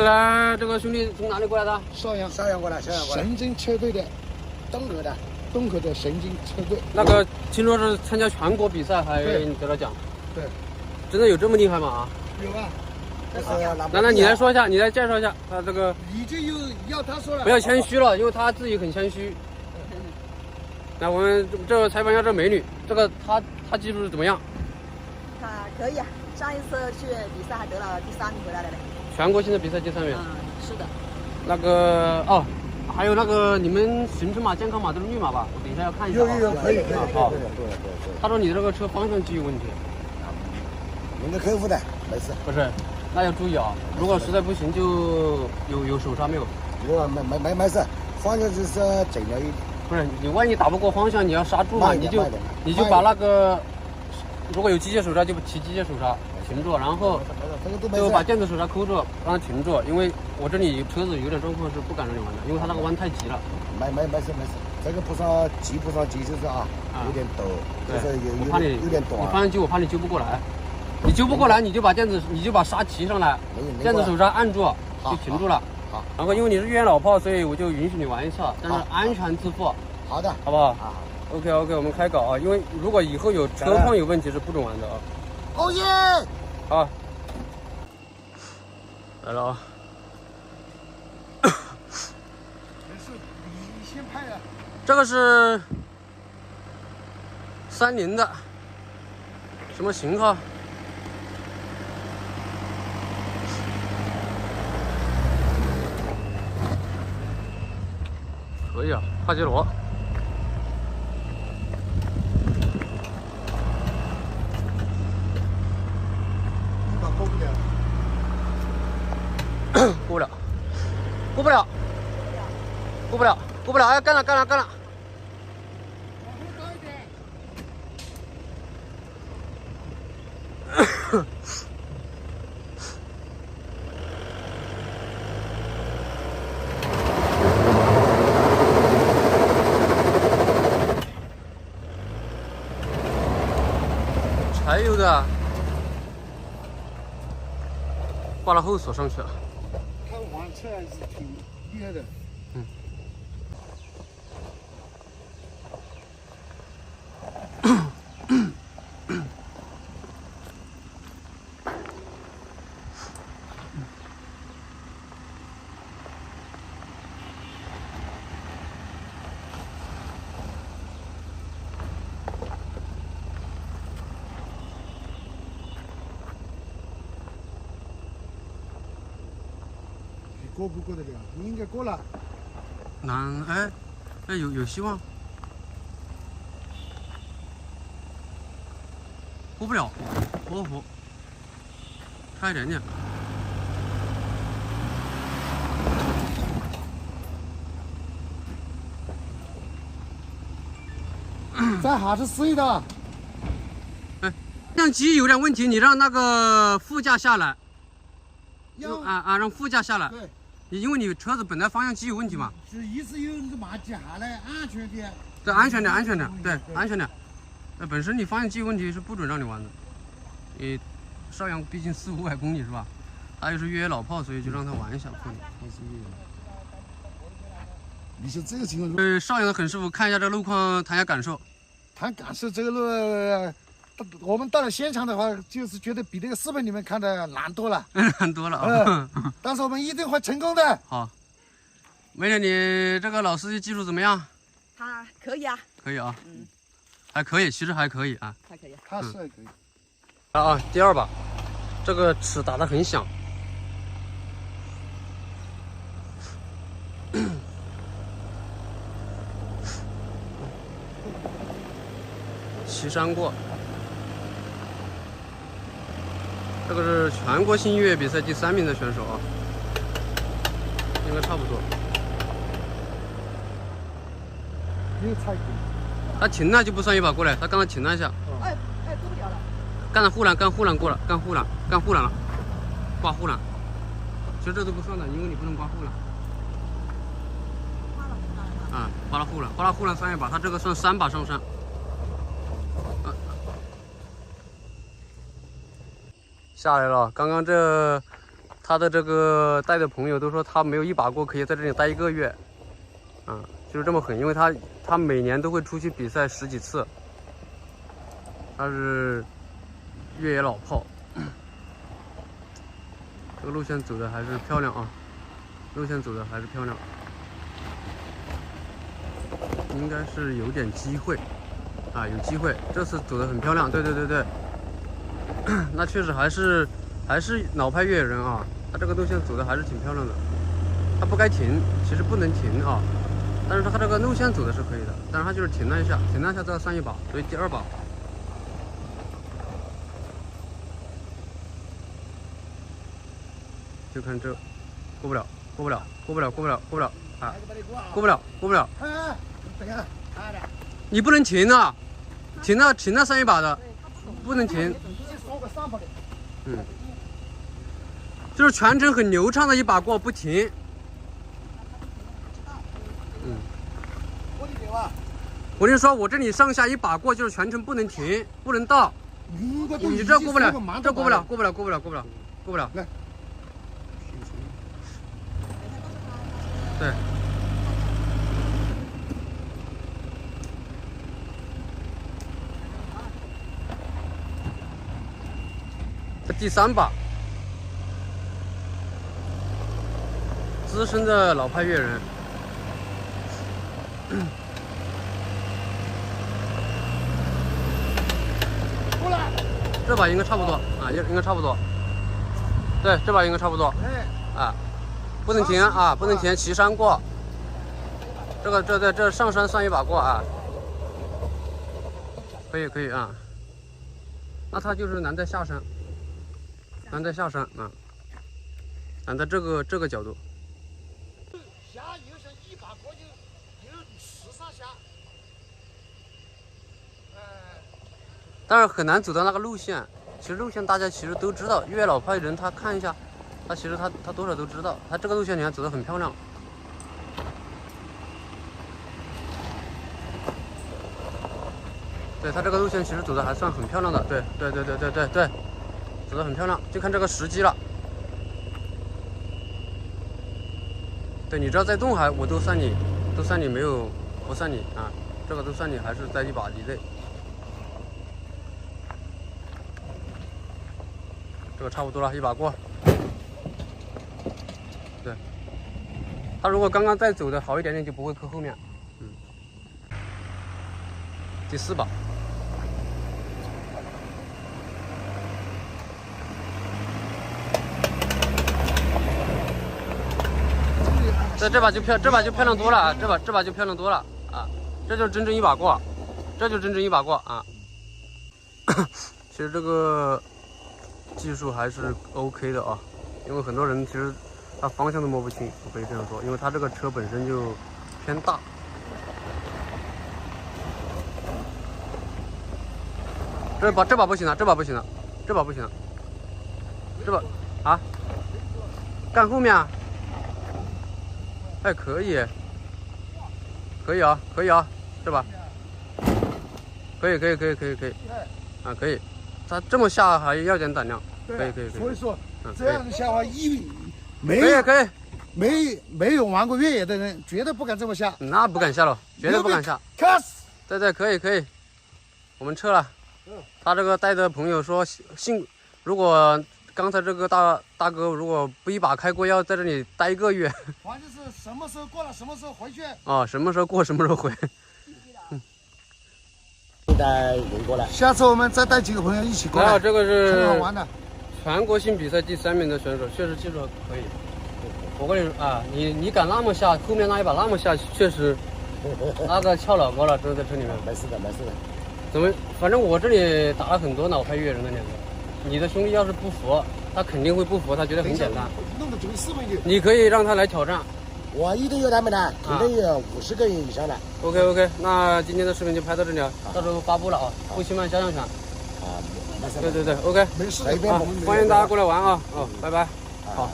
来，这个兄弟从哪里过来的？邵阳过来。神经车队的，东河的神经车队。那个听说是参加全国比赛还得了奖。对，真的有这么厉害吗？有啊。那你来说一下，你来介绍一下他这个。你就要他说了。不要谦虚了，因为他自己很谦虚。来，我们这采访一下这美女，这个她技术是怎么样？她可以啊，上一次去比赛还得了第3名回来了嘞。全国性的比赛第3名。是的。那个哦，还有那个你们行程码、健康码都是绿码吧？我等一下要看一下。有，可以。好。他说你这个车方向机有问题。应该克服的，没事。不是，那要注意啊！如果实在不行，就有手刹没有？没事，方向就是整了一点。不是，你万一打不过方向，你要刹住嘛，你就把那个，如果有机械手刹就提机械手刹停住，然后就把电子手刹扣住，让它停住。因为我这里车子有点状况是不敢让你玩的，因为它那个弯太急了。没事，这个不算急就是有点陡，就是有点短。你方向机我怕你揪不过来。你揪不过来，你就把刹提上来，电子手刹按住就停住了。好。然后因为你是越野老炮，所以我就允许你玩一次，但是安全自负。好的，好不好？OK， 我们开搞啊！因为如果以后有车况有问题是不准玩的啊。欧耶！好，来了啊！没事，你先拍啊。这个是30的，什么型号？可以啊，帕杰罗。过不了！哎，干了！柴油的，挂了后锁上去了。他玩车还是挺厉害的。过不过得了？你应该过了。有希望。过不了，活不活？差一点点。在还是碎的。哎，相机有点问题，你让那个副驾下来。让副驾下来。对。因为你车子本来方向机有问题嘛。是意思有那个马甲来安全点。对，安全点，对，安全点。本身你方向机有问题是不准让你玩的。邵阳毕竟400-500公里是吧？他又是越野老炮，所以就让他玩一下。你说这个情况，邵阳的狠师傅看一下这个路况，谈一下感受。谈感受，这个路，我们到了现场的话，就是觉得比那个视频里面看的难多了。难多了啊！但是我们一定会成功的。好，美女，你这个老司机技术怎么样？他可以啊。可以啊。还可以，其实还可以啊。还可以。他是还可以。第2把，这个齿打得很响。岐山过，这个是全国性越野比赛第3名的选手啊，应该差不多。又踩过。他停了就不算一把过来，他刚才停了一下。哎，过不了了。干了护栏过了，干护栏了，挂护栏。其实这都不算的，因为你不能挂护栏。刮了护栏算一把，他这个算3把上山。下来了，刚刚他的这个带的朋友都说他没有一把过可以在这里待1个月，啊，就是这么狠，因为他每年都会出去比赛10几次，他是越野老炮。这个路线走的还是漂亮啊，路线走的还是漂亮，应该是有点机会啊，有机会，这次走的很漂亮，对，那确实还是老派越野人啊，他这个路线走的还是挺漂亮的，他不该停，其实不能停啊，但是他这个路线走的是可以的，但是他就是停了一下，这要算一把，所以第2把。就看这，过不了啊，过不了。哎，等一下，你不能停啊，停了算一把的，不能停。就是全程很流畅的一把过，不停。我跟你说，我这里上下一把过就是全程不能停，不能倒。你这过不了，这过不了。来。对，这第3把，资深的老派越野人，过来，这把应该差不多啊，应该差不多，对，这把应该差不多，啊。不能停啊！不能停，骑山过。这上山算一把过啊。可以啊。那他就是难在下山，难在这个角度。下有像一把过有13下。但是很难走到那个路线。其实路线大家其实都知道，越野老派人他看一下。他其实他多少都知道，他这个路线你看走得很漂亮。对他这个路线其实走的还算很漂亮的，对，走得很漂亮，就看这个时机了。对，你只要在动我都算你没有不算你啊，这个都算你还是在1把以内。这个差不多了，1把过。对，他如果刚刚再走的好一点点，就不会扣后面。第4把，这把就漂亮多了啊！这把就漂亮多了啊！这就是真正1把过，啊！其实这个技术还是 OK 的啊，因为很多人其实他方向都摸不清，我可以这样说，因为他这个车本身就偏大。这把不行了，这把啊，干后面啊，哎，可以啊，这把，可以，啊，可以，他这么下还要点胆量，可以。所以说，这样的下滑可以，没有玩过越野的人绝对不敢这么下，那不敢下了，绝对不敢下。开始，对，可以，我们撤了。他这个带的朋友说，如果刚才这个大哥如果不1把开过，要在这里待1个月。反正是什么时候过了，什么时候回去。啊，什么时候过，什么时候回。带人过来。下次我们再带几个朋友一起过来。这个是很好玩的。全国性比赛第3名的选手，确实技术可以。我跟你说啊，你敢那么下，后面那1把那么下，确实那个翘老高了，真的在车里面。没事的。怎么？反正我这里打了很多老派越野人的脸子。你的兄弟要是不服，他肯定会不服，他觉得很简单。弄得准4分9。你可以让他来挑战。我一定有他们的，肯定有50个人以上的。OK， 那今天的视频就拍到这里了，到时候发布了啊，不期慢下降权。没事。对，OK，没事。欢迎大家过来玩啊，拜拜。好。